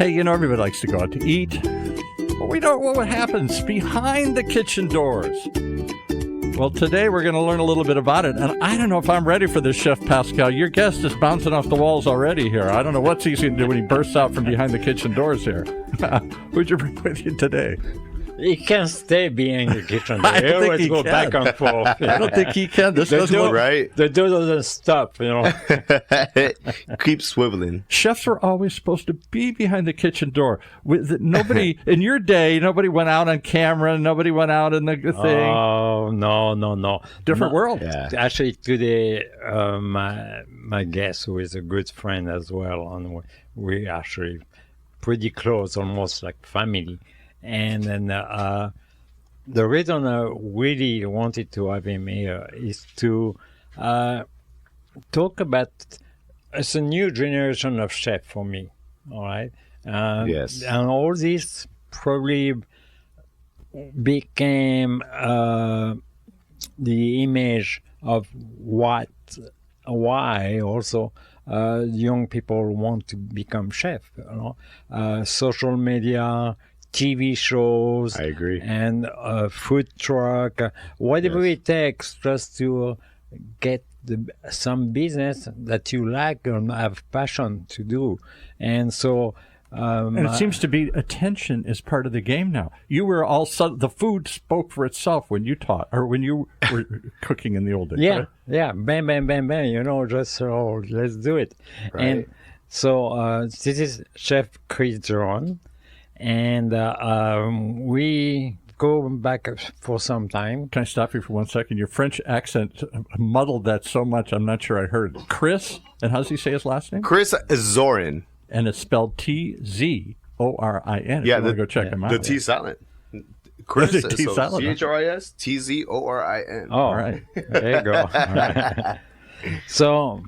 Hey, you know, everybody likes to go out to eat, but we don't know what happens behind the kitchen doors. Well, today we're going to learn a little bit about it, and I don't know if I'm ready for this, Chef Pascal. Your guest is bouncing off the walls already here. I don't know what he's going to do when he bursts out from behind the kitchen doors here. Who'd you bring with you today? He can't stay being in the kitchen. They always go back and forth. I don't think he can. This doesn't look right. The door doesn't stop, you know. Keep swiveling. Chefs were always supposed to be behind the kitchen door. Nobody in your day. Nobody went out on camera. Nobody went out in the thing. Oh no! Different world. Yeah. Actually, today my guest, who is a good friend as well, and we actually pretty close, almost like family. And then the reason I really wanted to have him here is to talk about it's a new generation of chef for me, all right? Yes. And all this probably became the image of why also young people want to become chef, you know? Social media, TV shows. I agree. And food truck, whatever it takes just to get some business that you like and have passion to do. And so... and it seems to be attention is part of the game now. You were the food spoke for itself when you taught, or when you were cooking in the old days. Yeah, right? yeah, bam, bam, bam, bam, you know, just let's do it. Right. And so this is Chef Chris Tzorin. And we go back for some time. Can I stop you for 1 second? Your French accent muddled that so much, I'm not sure I heard it. Chris, and how does he say his last name? Chris Tzorin. And it's spelled Tzorin. If you want to go check him out. The T silent. Chris, The T silent. CHRIS, TZORIN. Oh, All right. There you go. All right. So,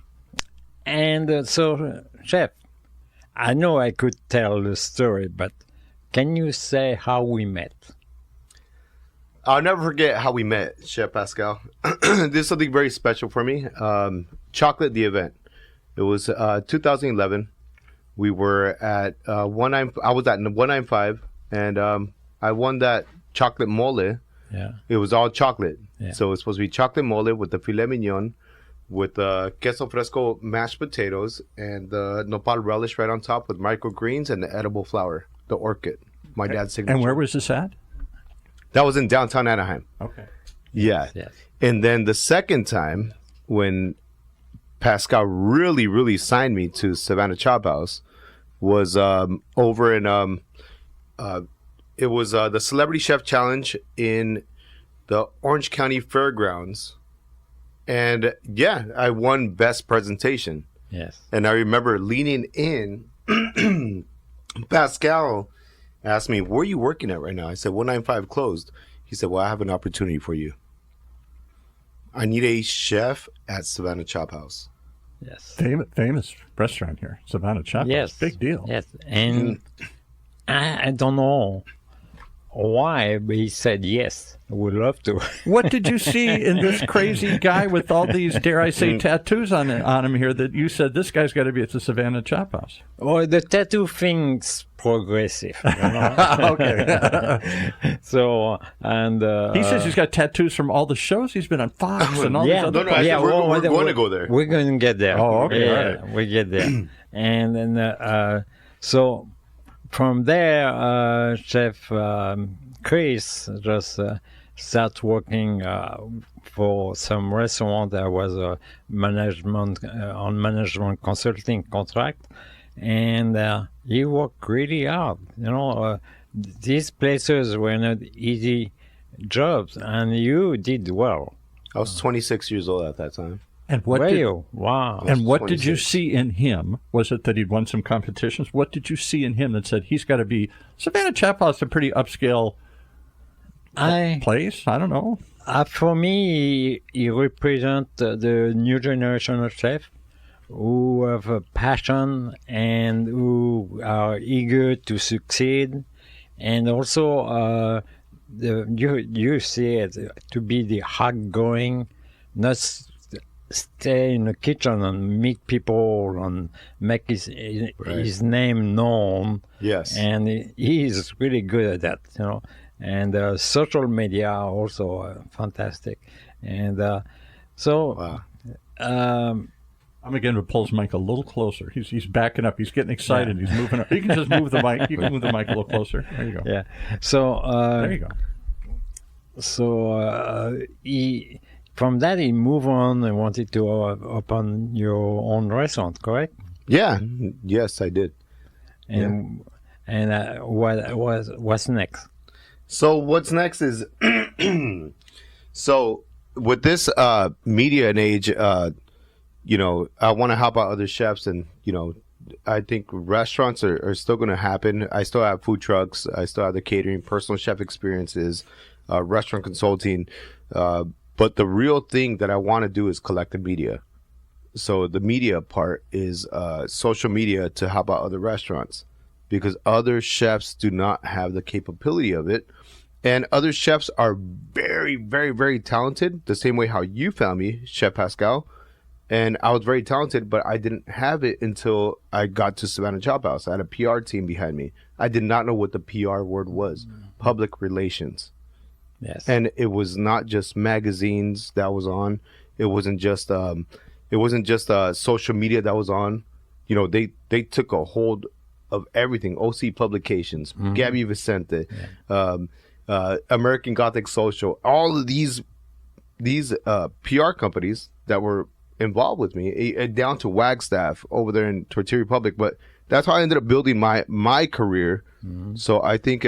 Chef, I know I could tell the story, but can you say how we met? I'll never forget how we met, Chef Pascal. This is something very special for me. Chocolate, the event. It was 2011. We were at I was at 195, and I won that chocolate mole. Yeah. It was all chocolate. Yeah. So it was supposed to be chocolate mole with the filet mignon, with queso fresco mashed potatoes, and the nopal relish right on top with microgreens and the edible flour, the orchid, my dad's signature. And where was this at? That was in downtown Anaheim. Okay. Yeah. Yes. And then the second time, when Pascal really, really signed me to Savannah Chop House, was over in it was the Celebrity Chef Challenge in the Orange County Fairgrounds. And yeah, I won Best Presentation. Yes. And I remember leaning in. Pascal asked me, "Where are you working at right now?" I said, 195 closed. He said, "Well, I have an opportunity for you. I need a chef at Savannah Chop House." Yes. Famous restaurant here, Savannah Chop. Yes. Big deal. Yes. And I don't know why, but he said yes. I would love to. What did you see in this crazy guy with all these, dare I say, tattoos on him here that you said this guy's got to be at the Savannah Chop House? Well, the tattoo thing's progressive. You know? Okay. So, and he says he's got tattoos from all the shows he's been on, Fox and all these other No, I said we're going to go there. We're going to get there. Oh, okay. Yeah, Right. we get there. And then, so from there, Chef Chris just started working for some restaurant. I was a management consulting contract, and he worked really hard. You know, these places were not easy jobs, and you did well. I was 26 years old at that time. And what Were did, you? Wow. and what did you 26. see in him? Was it that he'd won some competitions? What did you see in him that said he's got to be Savannah Chop House, a pretty upscale place? I don't know. For me, he represents the new generation of chefs who have a passion and who are eager to succeed, and also you see it to be the hard-going, not stay in the kitchen and meet people and make his name known. Yes. And he is really good at that, you know. And social media also fantastic. And Wow. I'm again to pull his mic a little closer. He's backing up. He's getting excited. Yeah. He's moving up. You can just move the mic. You can move the mic a little closer. There you go. Yeah. So There you go. So he from that he moved on and wanted to open your own restaurant, correct? Yeah. Yes, I did. And what's next? So what's next is so with this media and age, you know, I want to help out other chefs, and you know, I think restaurants are still going to happen. I still have food trucks. I still have the catering, personal chef experiences, restaurant consulting. But the real thing that I want to do is collect the media. So the media part is social media to help out other restaurants, because other chefs do not have the capability of it. And other chefs are very, very, very talented, the same way how you found me, Chef Pascal. And I was very talented, but I didn't have it until I got to Savannah Chop House. I had a PR team behind me. I did not know what the PR word was, public relations. Yes. And it was not just magazines that was on. It wasn't just social media that was on. You know, they took a hold of everything. OC Publications, Gabby Vicente, American Gothic Social, all of these PR companies that were involved with me, down to Wagstaff over there in Tortilla Republic. But that's how I ended up building my career. So I think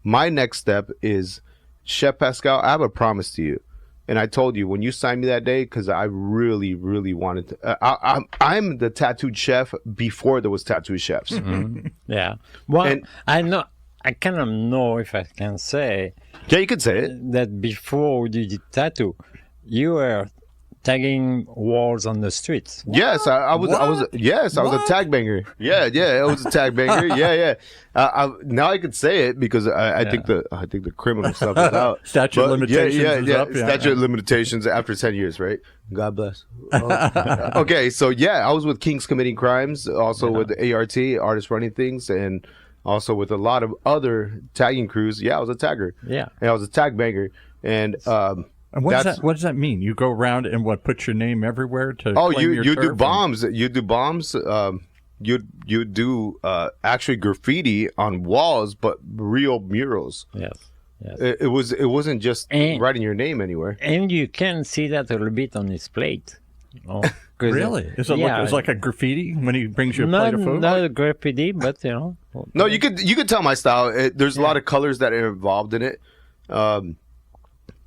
my next step is, Chef Pascal, I have a promise to you. And I told you when you signed me that day, because I really, really wanted to. I'm the tattooed chef before there was tattooed chefs. Yeah. Well, And- I kind of know, if I can say, Yeah, you could say it. that before you did tattoo, you were tagging walls on the streets. Yes, I was a tag banger. Yeah, it was a tag banger. Yeah. Now I could say it because I think the criminal stuff is out. Statute of limitations is up, yeah. Statute of limitations after 10 years, right? God bless. Okay, so yeah, I was with Kings Committing Crimes, also with the ART, Artists Running Things, and also with a lot of other tagging crews. Yeah, I was a tagger. Yeah. And I was a tag banger. And And what does that mean? You go around and put your name everywhere to claim your you turf? do bombs. You do bombs. You do actually graffiti on walls, but real murals. Yes. It wasn't just writing your name anywhere. And you can see that a little bit on his plate. Oh, Really? Is it it's like a graffiti when he brings you a plate of food? Not a graffiti, but you know. No, you could tell my style. There's a lot of colors that are involved in it. A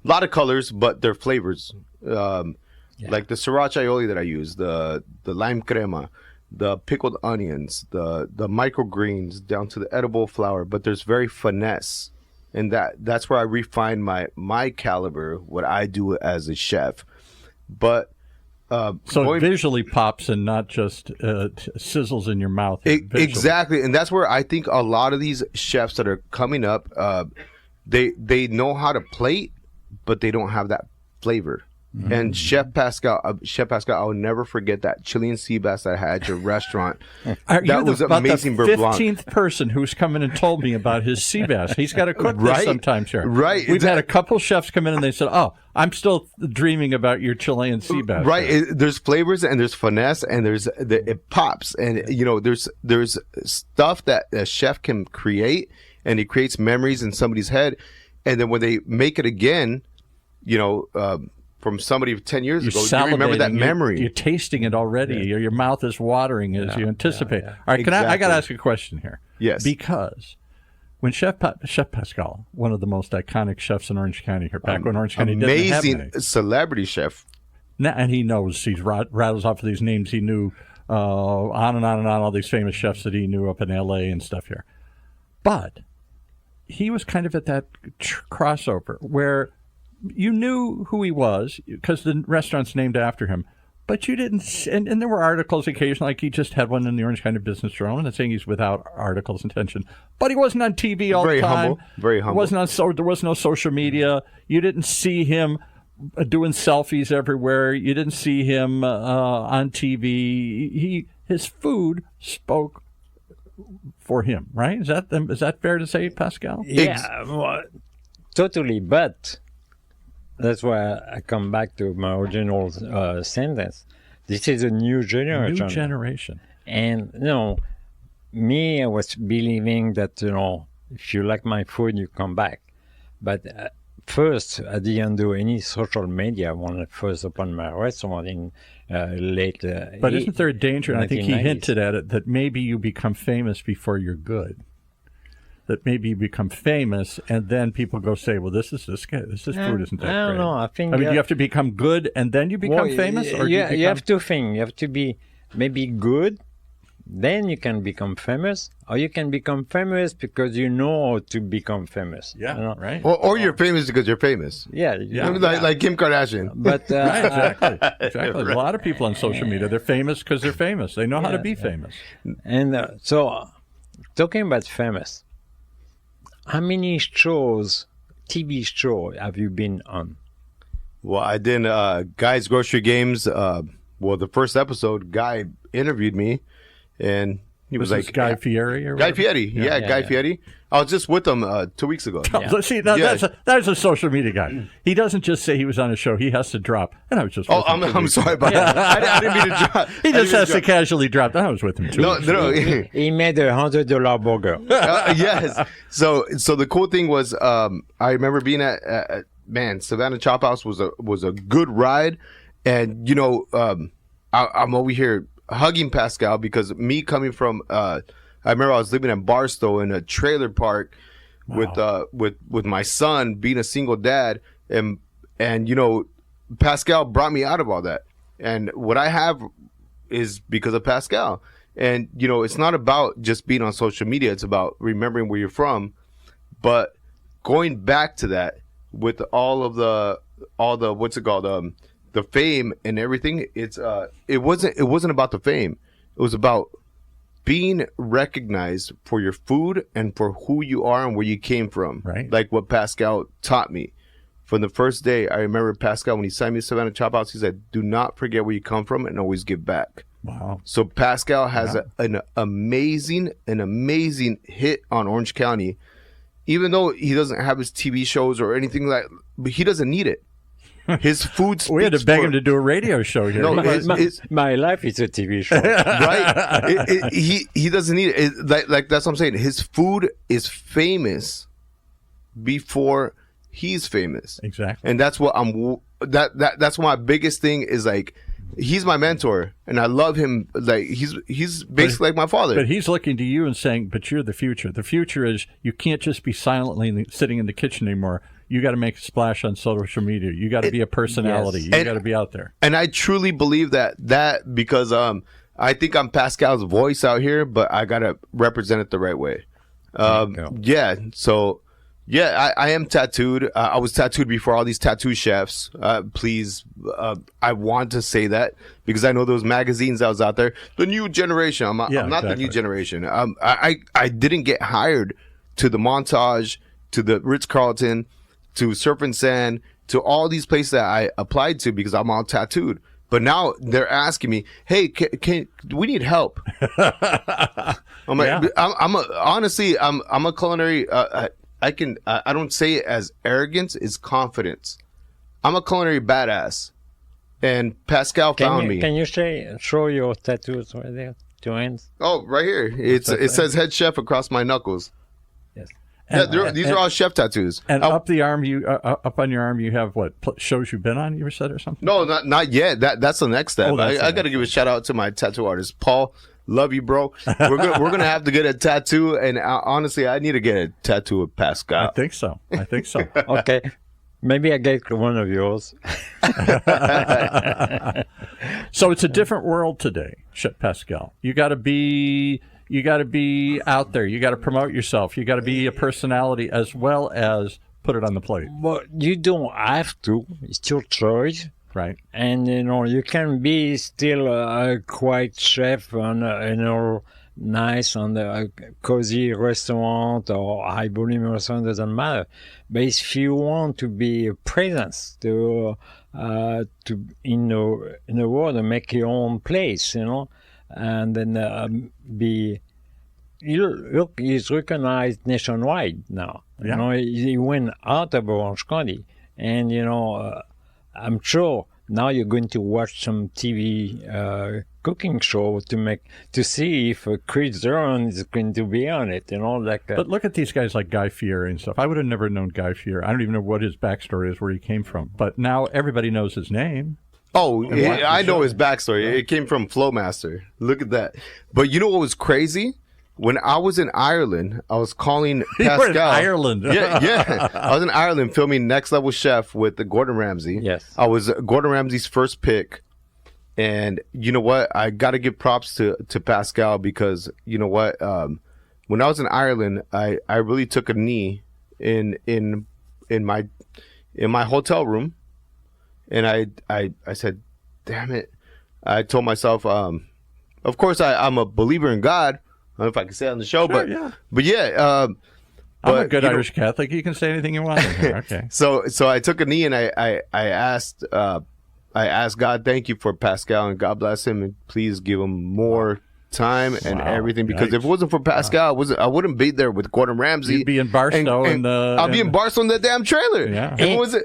lot of colors, but they're flavors. Like the sriracha aioli that I use, the lime crema, the pickled onions, the microgreens down to the edible flour. But there's very finesse, and that's where I refine my caliber, what I do as a chef. But so it visually pops and not just sizzles in your mouth. Exactly, and that's where I think a lot of these chefs that are coming up, they know how to plate, but they don't have that flavor. Mm-hmm. And Chef Pascal, I will never forget that Chilean sea bass that I had at your restaurant. That was amazing. The 15th person who's come in and told me about his sea bass. He's got to cook this sometimes here. Right. We've had a couple chefs come in and they said, "Oh, I'm still dreaming about your Chilean sea bass." Right. There's flavors and there's finesse and it pops, and you know there's stuff that a chef can create, and it creates memories in somebody's head, and then when they make it again, you know. From somebody 10 years ago, you remember that memory. You're tasting it already. Yeah. Your mouth is watering as you anticipate. Yeah. All right, exactly. I got to ask you a question here. Yes. Because when Chef Pascal, one of the most iconic chefs in Orange County here, back when Orange County didn't have any. Amazing celebrity chef. Now, and he knows, he rattles off of these names he knew, on and on and on, all these famous chefs that he knew up in L.A. and stuff here. But he was kind of at that crossover where you knew who he was because the restaurant's named after him, but you didn't. And there were articles occasionally, like he just had one in the Orange County Business Journal, and saying he's without articles and attention. But he wasn't on TV all the time. Very humble. Wasn't on. There was no social media. You didn't see him doing selfies everywhere. You didn't see him on TV. His food spoke for him, right? Is that fair to say, Pascal? Yeah, well, totally. But that's why I come back to my original sentence. This is a new generation. New generation. And, me, I was believing that, if you like my food, you come back. But first, I didn't do any social media when I first opened my restaurant in late. But isn't there a danger, and I think he 1990s. hinted at it, that maybe you become famous before you're good? That maybe you become famous, and then people go say, well, this food isn't that great. I don't know. I think do you have to become good and then you become famous? Or you have to think. You have to be maybe good, then you can become famous, or you can become famous because you know how to become famous. Yeah, right. Or you're famous because you're famous. Yeah. Like Kim Kardashian. But Right, exactly. A lot of people on social media, they're famous because they're famous. They know how to be famous. And so, talking about famous, how many TV shows have you been on? Well, I did Guy's Grocery Games. The first episode, Guy interviewed me, and he was like, Guy Fieri or Guy whatever? Fieri. Yeah, Guy Fieri. I was just with him 2 weeks ago. See, now that's a social media guy. He doesn't just say he was on a show. He has to drop. And I was just. I'm sorry about that. I didn't mean to drop. He just has to casually drop. I was with him too. No. He made $100 burger. Yes. So the cool thing was, I remember being at Savannah Chop House was a good ride, and I'm over here hugging Pascal because me coming from I remember I was living in Barstow in a trailer park with my son, being a single dad, and Pascal brought me out of all that, and what I have is because of Pascal. And it's not about just being on social media, it's about remembering where you're from, but going back to that with all the what's it called, the fame and everything. It wasn't about the fame. It was about being recognized for your food and for who you are and where you came from. Right. Like what Pascal taught me from the first day. I remember Pascal, when he signed me to Savannah Chop House, he said, do not forget where you come from and always give back. Wow. So Pascal has an amazing hit on Orange County, even though he doesn't have his TV shows or anything like, but he doesn't need it. His food speaks. We had to beg him to do a radio show here. No, My life is a TV show. right? He doesn't need it. Like that's what I'm saying. His food is famous before he's famous. Exactly. And that's what that's my biggest thing is, like, he's my mentor and I love him. Like he's basically like my father. But he's looking to you and saying, but you're the future. The future is you can't just be silently sitting in the kitchen anymore. You got to make a splash on social media. You got to be a personality. Yes. You got to be out there. And I truly believe that because I think I'm Pascal's voice out here, but I got to represent it the right way. Yeah. So, yeah, I am tattooed. I was tattooed before all these tattoo chefs. Please, I want to say that because I know those magazines that was out there. The new generation. I'm not the new generation. I didn't get hired to the Montage, to the Ritz-Carlton, to Surf and Sand, to all these places that I applied to because I'm all tattooed. But now they're asking me, "Hey, we need help?" I'm like, honestly, I'm a culinary. I don't say it as arrogance; it's confidence. I'm a culinary badass, and Pascal found me. Can you show your tattoos right there? 2 hands. Oh, right here. It says head chef across my knuckles. Yes. These are all chef tattoos. And up the arm, up on your arm, you have what shows you've been on? You said or something? No, not yet. That's the next step. I got to give a shout out to my tattoo artist, Paul. Love you, bro. We're gonna have to get a tattoo, and honestly, I need to get a tattoo of Pascal. I think so. Okay. Maybe I get one of yours. So it's a different world today, Chef Pascal. You got to be out there. You got to promote yourself. You got to be a personality as well as put it on the plate. But you don't have to. It's your choice. Right. And, you can be still a quiet chef and, nice on the cozy restaurant or high volume restaurant, doesn't matter. But if you want to be a presence to in the world and make your own place, and then look, he's recognized nationwide now. Yeah. He went out of Orange County, and I'm sure now you're going to watch some TV cooking show to see if Chris Tzorin is going to be on it, But look at these guys like Guy Fieri and stuff. I would have never known Guy Fieri. I don't even know what his backstory is, where he came from. But now everybody knows his name. Oh, I know his backstory. It came from Flowmaster. Look at that. But you know what was crazy? When I was in Ireland, I was calling Pascal. You were in Ireland. Yeah. I was in Ireland filming Next Level Chef with Gordon Ramsey. Yes. I was Gordon Ramsay's first pick. And you know what? I got to give props to Pascal, because you know what? When I was in Ireland, I really took a knee in my hotel room, and I said, "Damn it!" I told myself, of course, I'm a believer in God. I don't know if I can say it on the show, Sure, but yeah. I'm a good Irish Catholic. You can say anything you want in here. Okay. So I took a knee, and I asked God, thank you for Pascal, and God bless him, and please give him more time and everything, because if it wasn't for Pascal, I wouldn't be there with Gordon Ramsay. You'd be in Barstow, I'll be in Barstow in that damn trailer. Yeah.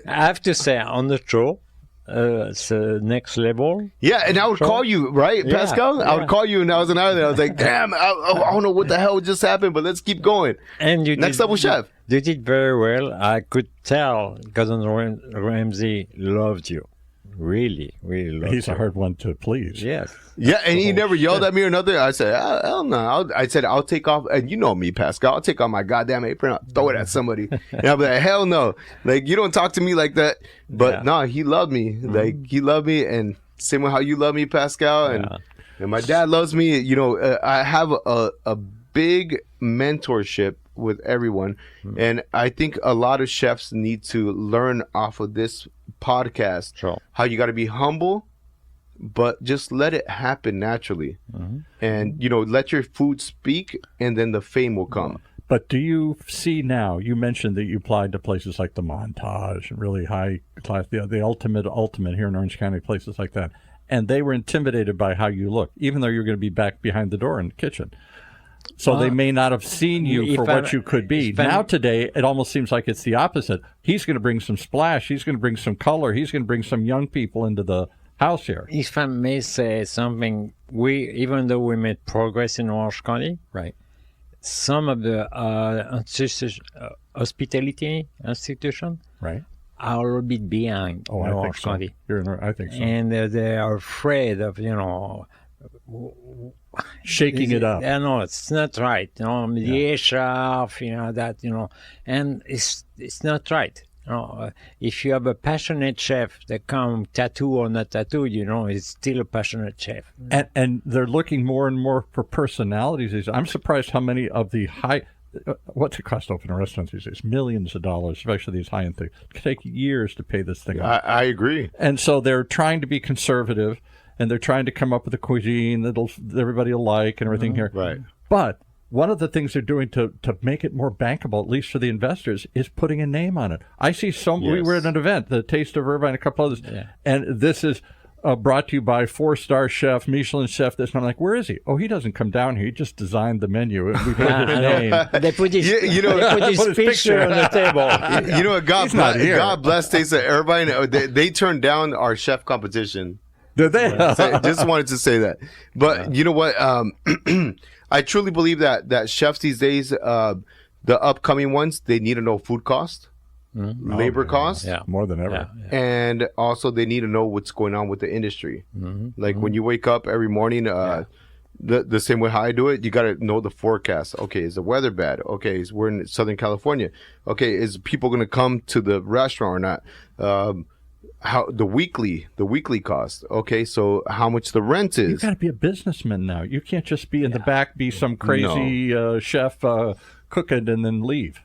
I have to say, on the show, it's Next Level. Yeah, and I would call you, right, Yeah, Pascal? yeah. I would call you, and I was in Ireland. I was like, damn, I don't know what the hell just happened, but let's keep going. And Next Level Chef. You did very well. I could tell Gordon Ramsay loved you. Really, really loved you. He's a hard one to please. Yes. Yeah, and he never yelled at me or nothing. I said, hell no. I said, I'll take off, and you know me, Pascal. I'll take off my goddamn apron, I'll throw it at somebody. And I'll be like, hell no. Like, you don't talk to me like that. But no, he loved me. Like, he loved me, and same with how you love me, Pascal. And my dad loves me. I have a big mentorship with everyone. And I think a lot of chefs need to learn off of this podcast how you got to be humble, but just let it happen naturally. And let your food speak, and then the fame will come. But do you see now, you mentioned that you applied to places like the Montage and really high class, the ultimate here in Orange County, places like that, and they were intimidated by how you look, even though you're going to be back behind the door in the kitchen. So they may not have seen you for what you could be. Now today, it almost seems like it's the opposite. He's going to bring some splash. He's going to bring some color. He's going to bring some young people into the house here. If I may say something, even though we made progress in Orange County, right, some of the hospitality institutions right, are a little bit behind in Orange County. I think so. And they are afraid of, shaking it up. Yeah, no, it's not right. The HR, that, and it's not right. If you have a passionate chef that come tattoo or not tattoo, it's still a passionate chef. And they're looking more and more for personalities. I'm surprised how many of the high, what's it cost to open a restaurant these days? Millions of dollars, especially these high-end things. It could take years to pay this thing off. I agree. And so they're trying to be conservative, and they're trying to come up with a cuisine that everybody will like and everything here. Right. But one of the things they're doing to make it more bankable, at least for the investors, is putting a name on it. I see we were at an event, the Taste of Irvine, a couple others, and this is brought to you by 4-star chef, Michelin chef, this. And I'm like, where is he? Oh, he doesn't come down here. He just designed the menu. And we put his name. They put his, his picture on the table. You know what? God bless Taste of Irvine. They turned down our chef competition. Did they? Just wanted to say that. But you know what? I truly believe that chefs these days, the upcoming ones, they need to know food cost, labor cost, more than ever. And also they need to know what's going on with the industry. Like when you wake up every morning, the same way how I do it, you got to know the forecast. Okay, is the weather bad? Okay, we're in Southern California. Okay, is people going to come to the restaurant or not? How the weekly cost. Okay, so how much the rent is. You've got to be a businessman now. You can't just be in the back, be some crazy chef cooking and then leave.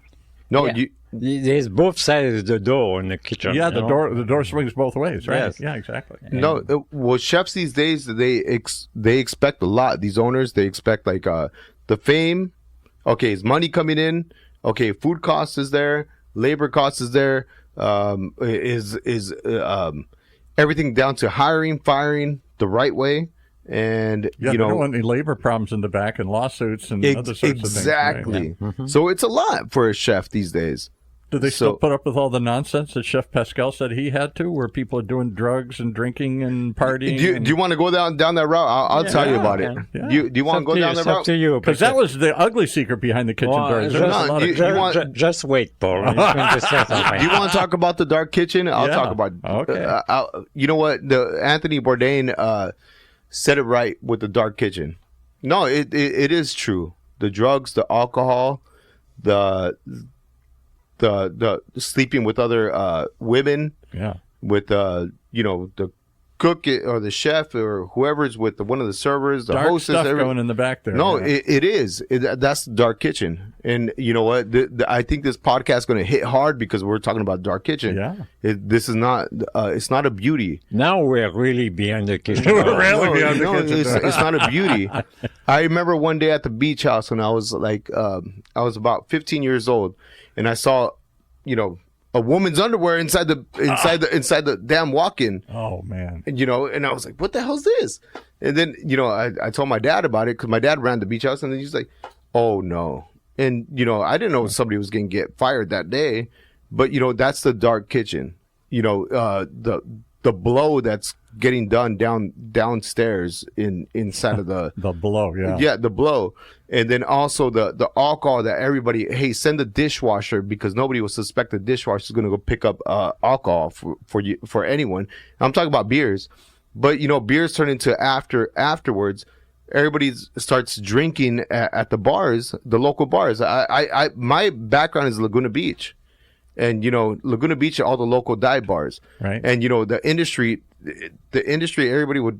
No, Yeah. There's both sides of the door in the kitchen. Yeah, you the know? door swings both ways, right? Yes. Yeah, exactly. no. Well, chefs these days they expect a lot. These owners they expect like the fame. Okay, is money coming in? Okay, food cost is there, labor cost is there. Is everything down to hiring, firing the right way, and Yeah, you they don't know want any labor problems in the back and lawsuits and other sorts of things. exactly. Right? Yeah. So it's a lot for a chef these days. Do they still So- put up with all the nonsense that Chef Pascal said he had to, where people are doing drugs and drinking and partying? Do you want to go down that route? I'll tell you about it. yeah. Do you want to go down that It's up route? to you. Because that was the ugly secret behind the kitchen Well, doors. There just- was a lot of you want- just wait, Paul. He's going to say something. Do you want to talk about the dark kitchen? I'll Yeah. talk about. Okay. You know what? Anthony Bourdain said it right with the dark kitchen. No, it is true. The drugs, the alcohol, the sleeping with other women, yeah. with the cook or the chef or whoever's with one of the servers, the Dark hostess. stuff going in the back there. No, yeah. it is. That's the dark kitchen. And you know what? I think this podcast is going to hit hard because we're talking about dark kitchen. Yeah. This is not. It's not a beauty. Now we're really behind the kitchen. We're door. really behind the kitchen it's, door. it's not a beauty. I remember one day at the beach house when I was like, I was about 15 years old, and I saw, a woman's underwear inside the damn walk-in. Oh, man. And, and I was like, what the hell's this? And then, I told my dad about it because my dad ran the beach house, and then he's like, oh no. And, I didn't know somebody was going to get fired that day, but, that's the dark kitchen. The blow that's getting done downstairs inside of the The blow, yeah. yeah, the blow. And then also the alcohol that everybody, hey, send the dishwasher, because nobody will suspect the dishwasher is going to go pick up alcohol for anyone. I'm talking about beers. But, beers turn into afterwards. Everybody starts drinking at the bars, the local bars. My background is Laguna Beach. And, Laguna Beach are all the local dive bars. Right. And, the industry, everybody would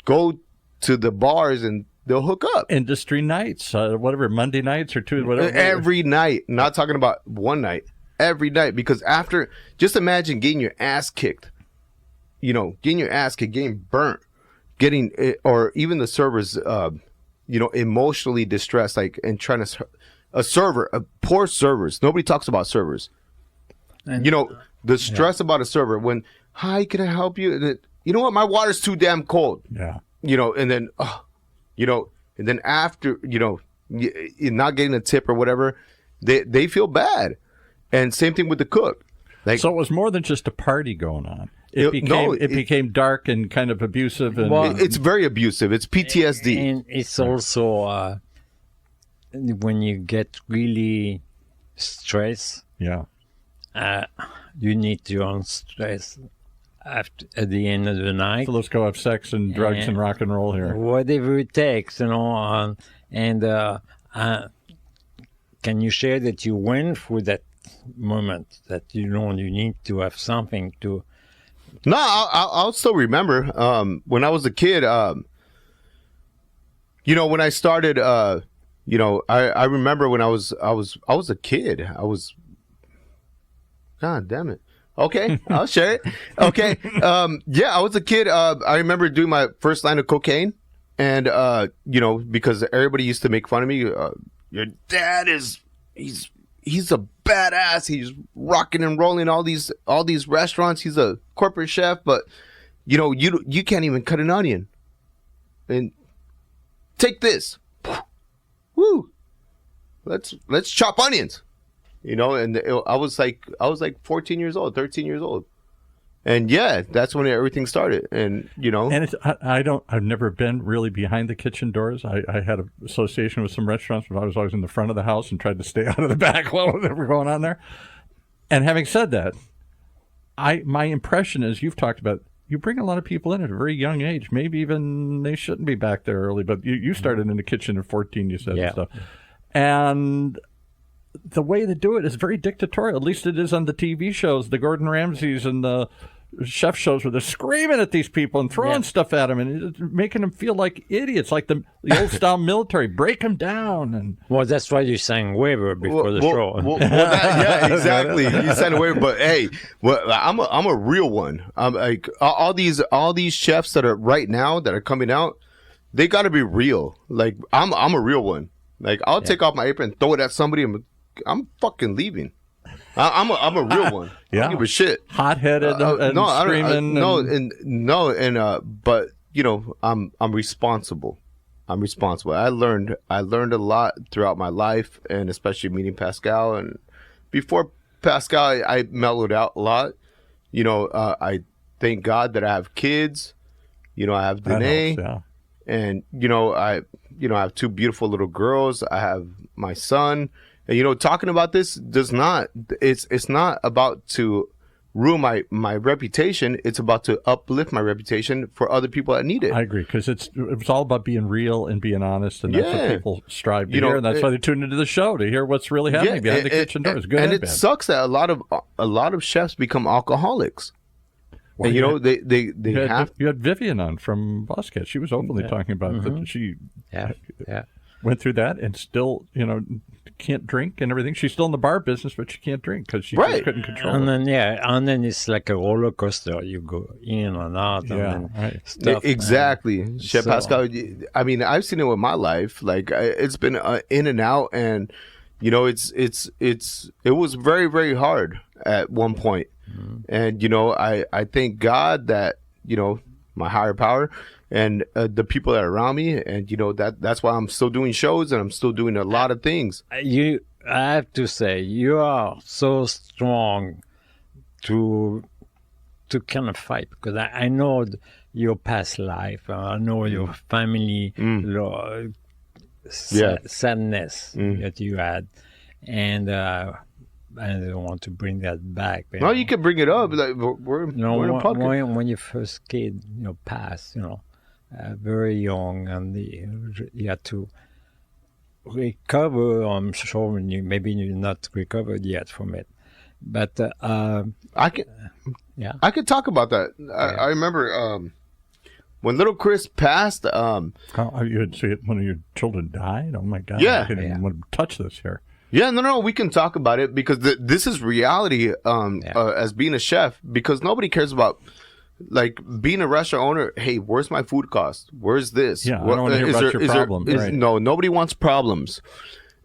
go to the bars and they'll hook up. Industry nights, whatever, Monday nights or two, whatever. Every night. Not talking about one night. Every night. Because just imagine getting your ass kicked. Getting your ass kicked, getting burnt, or even the servers, emotionally distressed, and trying to, poor servers. Nobody talks about servers. And, The stress about a server when, hi, can I help you? And you know what? My water's too damn cold. Yeah. And then, and then after, you're not getting a tip or whatever, they feel bad. And same thing with the cook. Like, So it was more than just a party going on. It it became dark and kind of abusive. And Well, it's very abusive. It's PTSD. And it's also when you get really stressed, yeah. you need to unstress at the end of the night. So let's go have sex and drugs and rock and roll here. Whatever it takes, and can you share that you went through that moment, that you need to have something to? No, I'll still remember when I was a kid. When I started, I remember when I was a kid. God damn it. Okay, I'll share it. Okay, I was a kid. I remember doing my first line of cocaine, and because everybody used to make fun of me. Your dad he's a badass. He's rocking and rolling all these restaurants. He's a corporate chef, but you can't even cut an onion. And take this. Woo. Let's chop onions. And I was like 14 years old, 13 years old. And yeah, that's when everything started. And And it's, I've never been really behind the kitchen doors. I had an association with some restaurants, but I was always in the front of the house and tried to stay out of the back while whatever going on there. And having said that, my impression is you've talked about, you bring a lot of people in at a very young age. Maybe even they shouldn't be back there early, but you started in the kitchen at 14, you said, Yeah. and stuff. And the way they do it is very dictatorial. At least it is on the TV shows, the Gordon Ramsays and the chef shows where they're screaming at these people and throwing stuff at them and making them feel like idiots, like the old style military. Break them down. And well, that's why you sang waiver before the show. Yeah, exactly. You sang a waiver, but hey, I'm a real one. I'm like all these chefs that are right now that are coming out, they got to be real. Like I'm a real one. Like I'll take off my apron, throw it at somebody, and I'm fucking leaving. I'm a real one. I don't give a shit. Hot-headed and screaming. But you know, I'm responsible. I'm responsible. I learned a lot throughout my life, and especially meeting Pascal. And before Pascal, I mellowed out a lot. You know, I thank God that I have kids. You know, I have Danae, and I have two beautiful little girls. I have my son. And, you know, talking about this it's not about to ruin my reputation. It's about to uplift my reputation for other people that need it. I agree, because it's all about being real and being honest, and that's what people strive to hear, and that's why they tune into the show, to hear what's really happening behind the kitchen doors. Good and it bad. Sucks that a lot of chefs become alcoholics. Well, and you know you had Vivian on from Boss Cat. She was openly talking about that she went through that and still, you know, can't drink and everything. She's still in the bar business, but she can't drink because she just couldn't control it. Then and then it's like a roller coaster. You go in and out, and then stuff. Exactly, Chef Pascal. I mean, I've seen it with my life. Like it's been in and out, and you know, it was very, very hard at one point. And you know, I thank God that, you know, my higher power and the people that are around me, and you know, that's why I'm still doing shows and I'm still doing a lot of things. I have to say, you are so strong to kind of fight, because I know your past life. I know your family sadness that you had, and I don't want to bring that back. No, you can bring it up. Like we're in a podcast. When your first kid, you know, passed, you know, very young, and you had to recover. I'm sure maybe you're not recovered yet from it, but I could talk about that. I remember when little Chris passed. You had see one of your children died. Oh my God! Yeah, I didn't even want to touch this here. Yeah, no, we can talk about it, because this is reality as being a chef, because nobody cares about, like, being a restaurant owner. Hey, where's my food cost? Where's this? Yeah, I don't want to hear about your problems. No, nobody wants problems.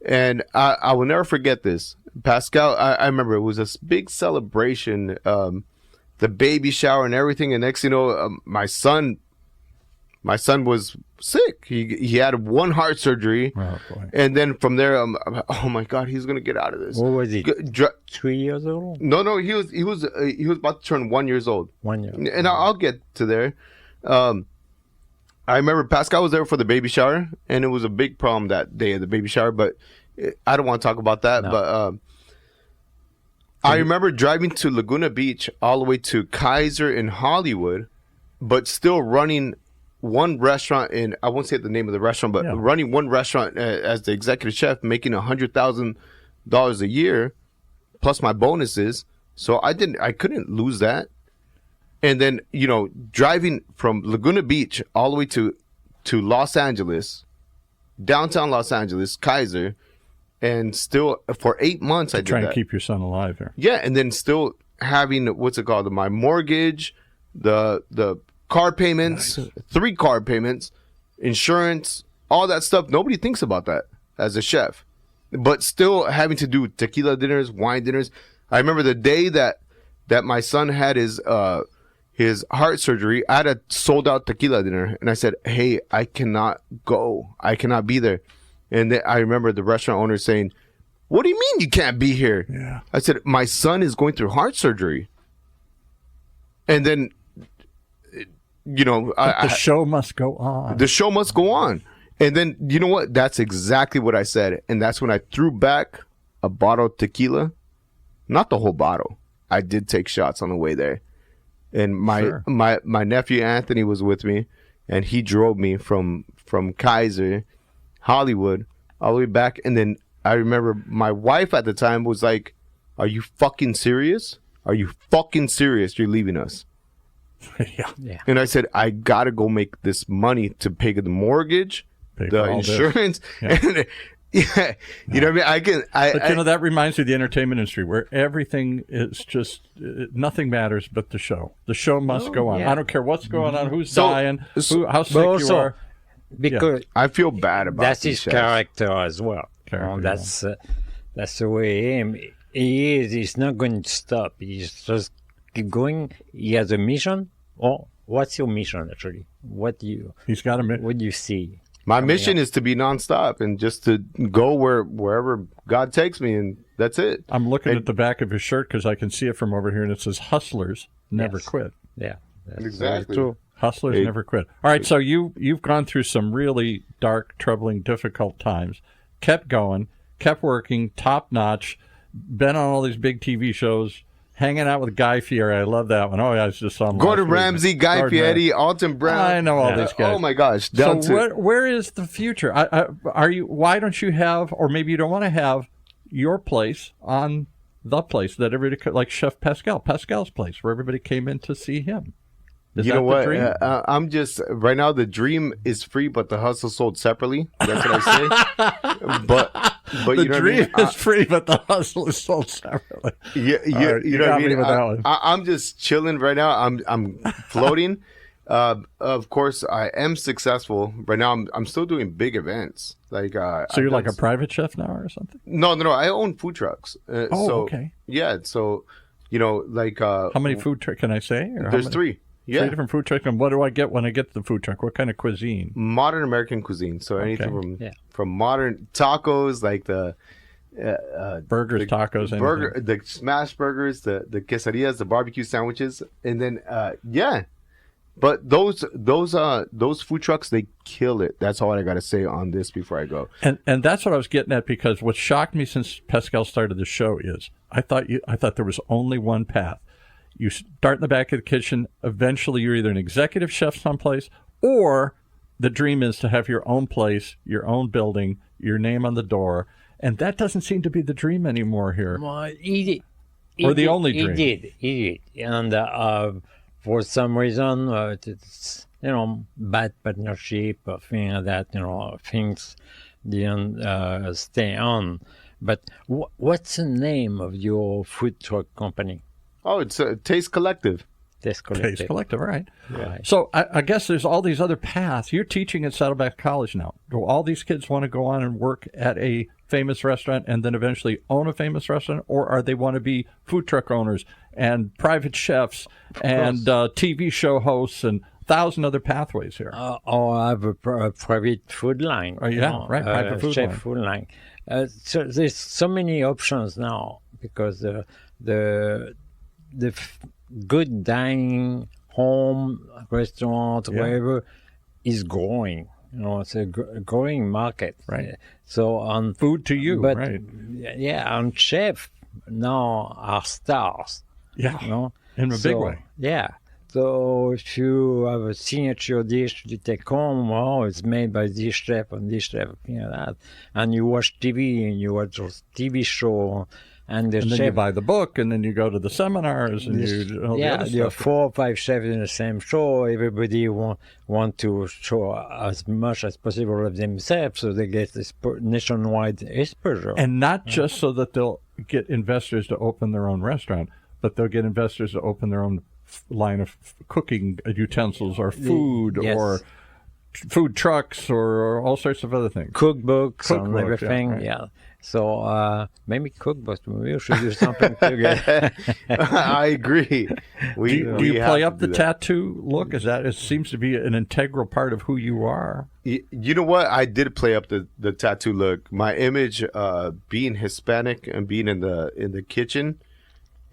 And I will never forget this. Pascal, I remember it was this big celebration, the baby shower and everything. And next, you know, my son was sick. He had one heart surgery, and then from there, oh my God, he's gonna get out of this. What was he? 3 years old? No, he was about to turn 1 year old. 1 year, and I'll get to there. I remember Pascal was there for the baby shower, and it was a big problem that day of the baby shower. But I don't want to talk about that. No. But I remember driving to Laguna Beach all the way to Kaiser in Hollywood, but still running one restaurant in, I won't say the name of the restaurant, but running one restaurant as the executive chef, making $100,000 a year plus my bonuses. So I couldn't lose that. And then, you know, driving from Laguna Beach all the way to Los Angeles, downtown Los Angeles, Kaiser, and still for 8 months I did that. Trying to keep your son alive here. Yeah, and then still having, what's it called, my mortgage, the car payments, 3 car payments, insurance, all that stuff. Nobody thinks about that as a chef. But still having to do tequila dinners, wine dinners. I remember the day that my son had his heart surgery, I had a sold out tequila dinner. And I said, hey, I cannot go. I cannot be there. And then I remember the restaurant owner saying, what do you mean you can't be here? Yeah. I said, my son is going through heart surgery. And then, you know, the show must go on. The show must go on. And then, you know what? That's exactly what I said. And that's when I threw back a bottle of tequila. Not the whole bottle. I did take shots on the way there. And my nephew Anthony was with me, and he drove me from Kaiser, Hollywood, all the way back. And then I remember my wife at the time was like, are you fucking serious? Are you fucking serious? You're leaving us. Yeah. And I said, I got to go make this money to pay the mortgage, Pay for the all this. insurance. Yeah. And, yeah. You know what I mean? But that reminds me of the entertainment industry where everything is just, nothing matters but the show. The show must go on. yeah. I don't care what's going on, who's So- dying, how sick But you also, are. because I feel bad about that's these his chefs. character as well. That's the way he is. He's not going to stop. He's just keep going. He has a mission. Oh, what's your mission actually? He's got a What do you see? My mission is to be nonstop and just to go wherever God takes me, and that's it. I'm looking at the back of his shirt because I can see it from over here, and it says "Hustlers never Yes. quit." Yeah, that's Exactly. true. Hustlers Hey. never quit. All right, so you've gone through some really dark, troubling, difficult times. Kept going, kept working, top notch. Been on all these big TV shows. Hanging out with Guy Fieri. I love that one. Oh, yeah, I just saw him last Gordon week. Ramsey, Guy Gordon Fieri, Alton Brown. I know all these guys. Oh my gosh! So Down to where is the future? Are you? Why don't you have, or maybe you don't want to have, your place on the place that everybody like Chef Pascal, Pascal's place, where everybody came in to see him. Is you that know what? The dream? I'm just right now. The dream is free, but the hustle sold separately. That's what I say. but the you know dream what I mean? is free, but the hustle is sold separately. Yeah, All right, you know what got I me mean. with that one. I'm just chilling right now. I'm floating. Of course, I am successful right now. I'm still doing big events. Like So you're like a private chef now, or something? no. I own food trucks. Okay. Yeah. So like How many food trucks can I say? Or how there's many? three. Yeah. Three different food trucks. And what do I get when I get to the food truck? What kind of cuisine? Modern American cuisine. So anything Yeah. from modern tacos, like the Burgers, tacos, anything. burger, the smash burgers, the quesadillas, the barbecue sandwiches, and then yeah. But those food trucks, they kill it. That's all I got to say on this before I go. And that's what I was getting at, because what shocked me since Pascal started the show is I thought there was only one path. You start in the back of the kitchen. Eventually, you're either an executive chef someplace, or the dream is to have your own place, your own building, your name on the door. And that doesn't seem to be the dream anymore here. Well, he did. Or the only dream. He did. And for some reason, it's, bad partnership or things like that, things didn't stay on. But what's the name of your food truck company? Oh, it's Taste Collective. Taste Collective. Taste Collective, all right. Right. So I guess there's all these other paths. You're teaching at Saddleback College now. Do all these kids want to go on and work at a famous restaurant and then eventually own a famous restaurant, or are they want to be food truck owners and private chefs and TV show hosts and 1,000 other pathways here? Or have a private food line. Oh, yeah, right, private food chef line. food line. So there's so many options now because the good dining, home, restaurant, whatever, is growing. It's a growing market. Right. So on Food to you, but, right? Yeah, on chef now are stars. Yeah, in a big way. Yeah. So if you have a signature dish you take home, it's made by this chef and this chef, that. And you watch TV and you watch those TV show, and the And chef. then you buy the book, and then you go to the seminars, and you do all the other there are stuff. 4 or 5 chefs in the same show. Everybody want to show as much as possible of themselves, so they get this nationwide exposure. And not just so that they'll get investors to open their own restaurant, but they'll get investors to open their own line of cooking utensils or food Yes. or food trucks or all sorts of other things. Cookbooks and Cookbooks, everything, right. yeah. So maybe cookbooks. Maybe we should do something together. I agree. Do you play up the tattoo look? It seems to be an integral part of who you are. You know what? I did play up the tattoo look. My image, being Hispanic and being in the kitchen,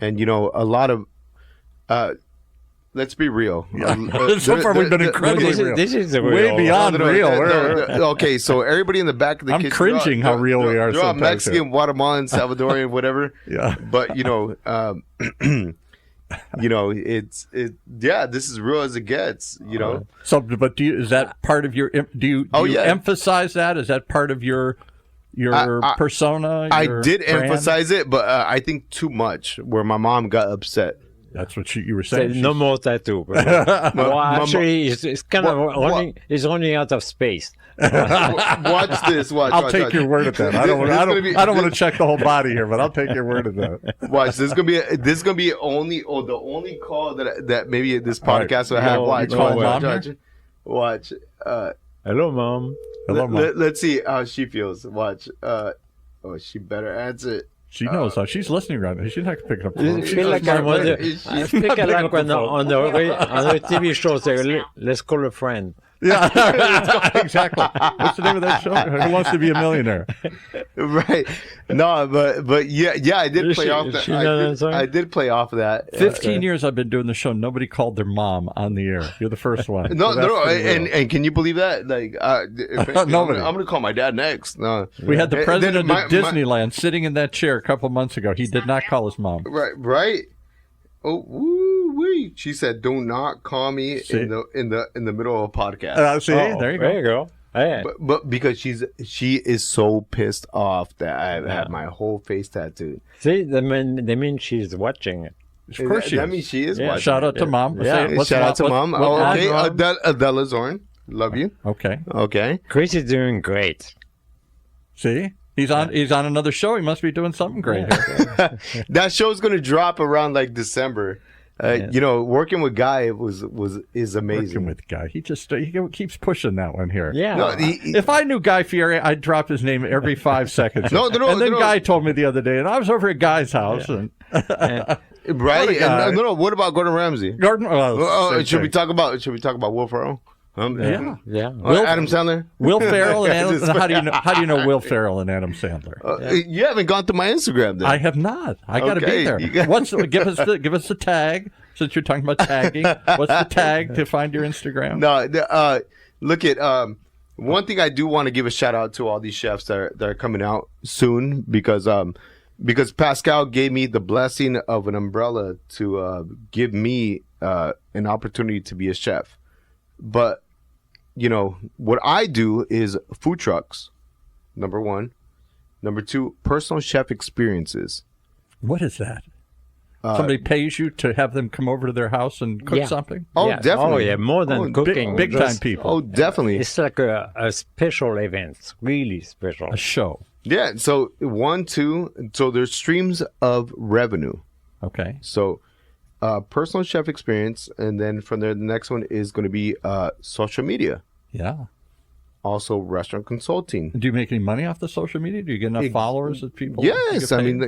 and a lot of. Let's be real. So far, we've been incredibly real. This is way real. beyond real. Okay, so everybody in the back of the I'm kitchen. cringing how real we are They're all sometimes here. Mexican, Guatemalan, Salvadorian, whatever. Yeah. But it's this is real as it gets. So, but is that part of your? Do you emphasize that? Is that part of your persona? I your did brand? emphasize it, but I think too much, where my mom got upset. That's what you were Say, saying. no more tattoo. Well, actually, it's kind of running out of space. Watch this. I'll take your word at that. I don't want to check the whole body here, but I'll take your word at that. Watch. This is gonna be the only call that maybe this podcast will have. Watch. Hello, Mom. Hello, Mom. Let's see how she feels. Watch. She better answer. She knows how she's listening right now. She's not picking up the I phone. feel like I speak like when on the TV show, say, let's call a friend. Yeah, exactly. What's the name of that show? Who Wants to Be a Millionaire? Right. No, but yeah, I did play off that. I did play off of that. 15 years I've been doing the show. Nobody called their mom on the air. You're the first one. No. And can you believe that? Like, nobody. I'm gonna call my dad next. No. We had the president of Disneyland sitting in that chair a couple months ago. He did not call his mom. Right. Oh, woo-wee. She said, "Do not call me in the middle of a podcast." See, there you go. There you go. Hey. But because she is so pissed off that I have my whole face tattooed. See, they mean she's watching it. Of course she is. That means she is watching. Shout out to Mom. Shout out to Mom. Okay, Adela Tzorin. Love you. Okay. Chris is doing great. See? He's on another show. He must be doing something great here. That show's going to drop around like December. Working with Guy is amazing. Working with Guy, he keeps pushing that one here. Yeah. No, if I knew Guy Fieri, I'd drop his name every 5 seconds. And then Guy told me the other day, and I was over at Guy's house, and right. And what about Gordon Ramsey? Should we talk about Will Ferrell? Yeah. Adam Sandler, Will Ferrell, and Adam. How do you know Will Ferrell and Adam Sandler? You haven't gone to my Instagram, then. I have not. I got to be there. Give us the tag, since you're talking about tagging. What's the tag to find your Instagram? No, look at one thing I do want to give a shout out to all these chefs that are coming out soon because Pascal gave me the blessing of an umbrella to give me an opportunity to be a chef, but. What I do is food trucks, number one. Number two, personal chef experiences. What is that? Somebody pays you to have them come over to their house and cook something? Oh, definitely. Oh, yeah, more than cooking. Big time people. Oh, definitely. It's like a special event, really special. A show. Yeah, so 1, 2, so there's streams of revenue. Okay. So personal chef experience, and then from there, the next one is going to be social media. Yeah. Also, restaurant consulting. Do you make any money off the social media? Do you get enough followers that people? Yes, I mean,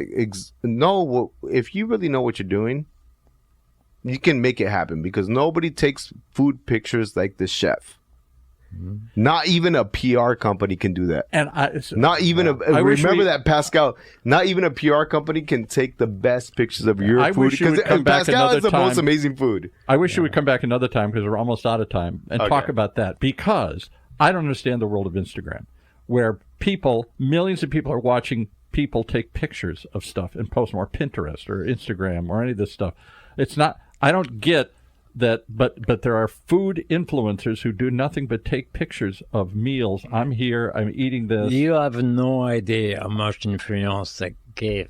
if you really know what you're doing, you can make it happen because nobody takes food pictures like the chef. Mm-hmm. Not even a PR company can do that. And remember that, Pascal. Not even a PR company can take the best pictures of your food because Pascal has the most amazing food. I wish you would come back another time because we're almost out of time and talk about that because I don't understand the world of Instagram where millions of people are watching people take pictures of stuff and post them, or Pinterest or Instagram or any of this stuff. It's not. I don't get that, but there are food influencers who do nothing but take pictures of meals. I'm here, I'm eating this. You have no idea how much influence that gave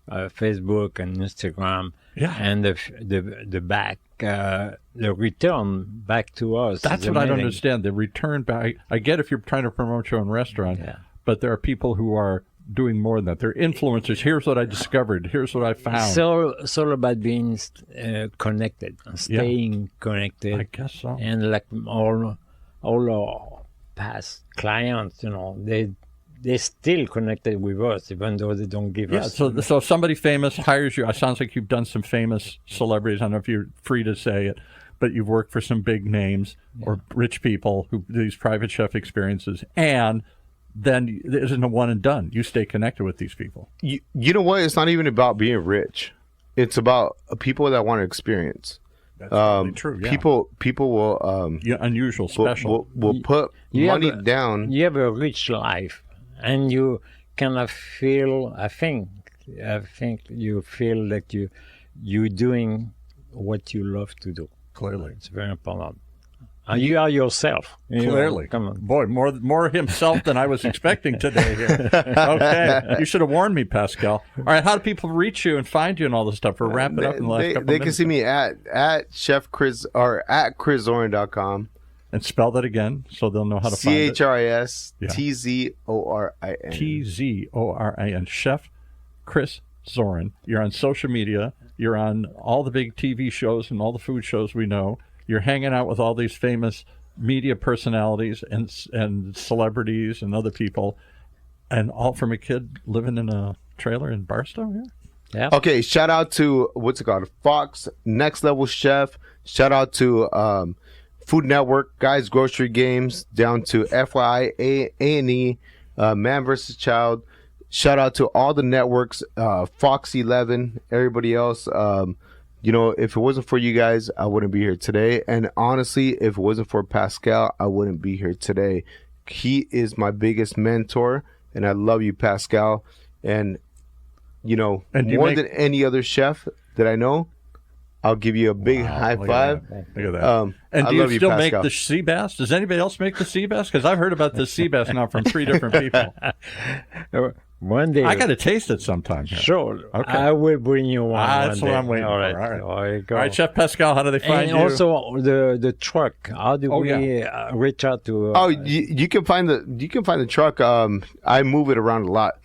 Facebook and Instagram, and the back, the return back to us. That's what I don't understand. The return back. I get if you're trying to promote your own restaurant, but there are people who are doing more than that. They're influencers. Here's what I discovered. Here's what I found. It's all about being connected, staying connected. I guess so. And like all our past clients, they still connected with us, even though they don't give us. So if somebody famous hires you, it sounds like you've done some famous celebrities. I don't know if you're free to say it, but you've worked for some big names or rich people who do these private chef experiences, and then it isn't a one and done. You stay connected with these people. You know what? It's not even about being rich. It's about people that want to experience. That's probably true. Yeah. People will unusual, special. Will put money down. You have a rich life, and you kind of feel. I think you feel that you're doing what you love to do. Clearly, it's very important. You are yourself. Clearly. Come on. Boy, more himself than I was expecting today here. Okay. You should have warned me, Pascal. All right, how do people reach you and find you and all this stuff? We're wrapping up in the last couple They minutes. can see me at Chef Chris or at ChrisTzorin.com. And spell that again so they'll know how to find it. ChrisTzorin. Tzorin. Chef Chris Tzorin. You're on social media. You're on all the big TV shows and all the food shows we know. You're hanging out with all these famous media personalities and celebrities and other people, and all from a kid living in a trailer in Barstow here? Yeah. Okay, shout out to, what's it called? Fox, Next Level Chef. Shout out to Food Network, Guys Grocery Games, down to FYI, A&E, Man vs. Child. Shout out to all the networks, Fox 11, everybody else. If it wasn't for you guys, I wouldn't be here today. And honestly, if it wasn't for Pascal, I wouldn't be here today. He is my biggest mentor, and I love you, Pascal. And, more than any other chef that I know, I'll give you a big high five. Look at that. And do you still make the sea bass? Does anybody else make the sea bass? Because I've heard about the sea bass now from 3 different people. One day. I got to taste it sometime. Here. Sure. Okay. I will bring you one. That's one what day. I'm waiting All for. right. All right. There you go. All right, Chef Pascal, how do they find you? And also the truck. How do we reach out to? You can find the truck. I move it around a lot,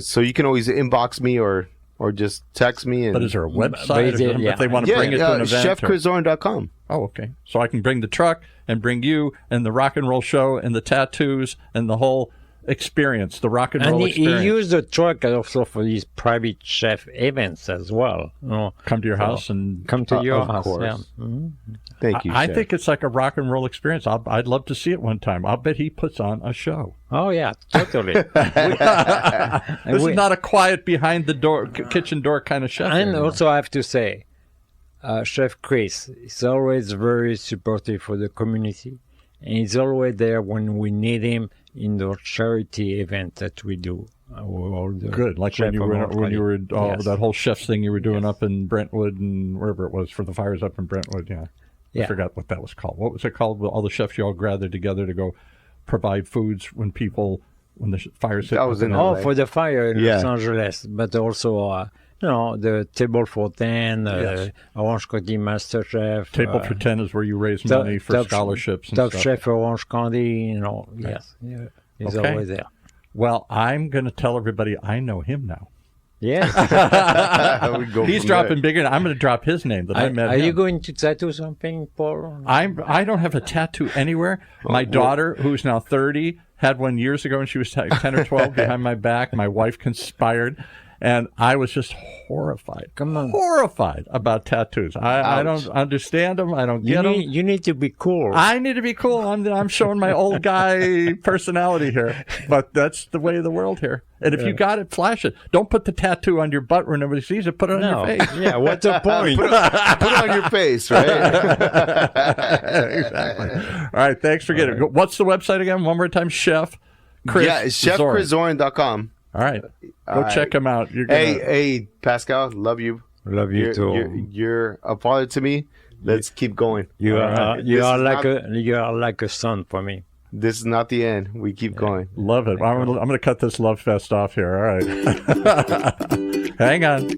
so you can always inbox me or just text me. But is there a website if they want to bring it to an event? ChefChrisTzorin.com. Oh, okay. So I can bring the truck and bring you and the rock and roll show and the tattoos and the whole experience, the rock and roll experience. He used the truck also for his private chef events as well. Come to your house and come to your of house. Course. Yeah. Mm-hmm. Thank you. I Chef. think it's like a rock and roll experience. I'd love to see it one time. I'll bet he puts on a show. Oh yeah, totally. This is not a quiet behind the door, kitchen door kind of chef. And anymore. also, I have to say, Chef Chris is always very supportive for the community, and he's always there when we need him in the charity event that we do. Good, like when you were that whole chef's thing you were doing up in Brentwood and wherever it was for the fires up in Brentwood. Yeah. I forgot what that was called. What was it called? All the chefs you all gathered together to go provide foods when the fires hit. That was in LA. For the fire in Los Angeles, but also the Table for 10, Orange County Master Chef. Table for 10 is where you raise money for scholarships and Top stuff. Chef Orange County, yes. Yeah, he's always there. Well, I'm going to tell everybody I know him now. Yes. He's dropping bigger. I'm going to drop his name that I met him. Are you going to tattoo something, Paul? I don't have a tattoo anywhere. My daughter, who's now 30, had one years ago when she was 10 or 12 behind my back. My wife conspired. And I was just horrified. Horrified about tattoos. I don't understand them. I don't get them. You need to be cool. I need to be cool. I'm showing my old guy personality here. But that's the way of the world here. And if you got it, flash it. Don't put the tattoo on your butt where nobody sees it. Put it on your face. Yeah, what's the point? Put it on your face, right? Exactly. All right, thanks for getting it. What's the website again? One more time, Chef Chris. Yeah, ChefChrisTzorin.com. All right. Go check him out. Hey, Pascal, love you. Love you too. You're a father to me. Let's keep going. You are like a son for me. This is not the end. We keep going. Love it. I'm going to cut this love fest off here. All right. Hang on.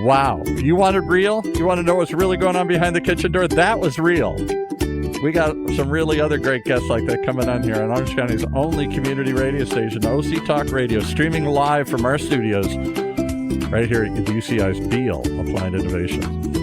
Wow. You want it real? You want to know what's really going on behind the kitchen door? That was real. We got some really other great guests like that coming on here on Orange County's only community radio station, OC Talk Radio, streaming live from our studios right here at UCI's Beal Applied Innovations.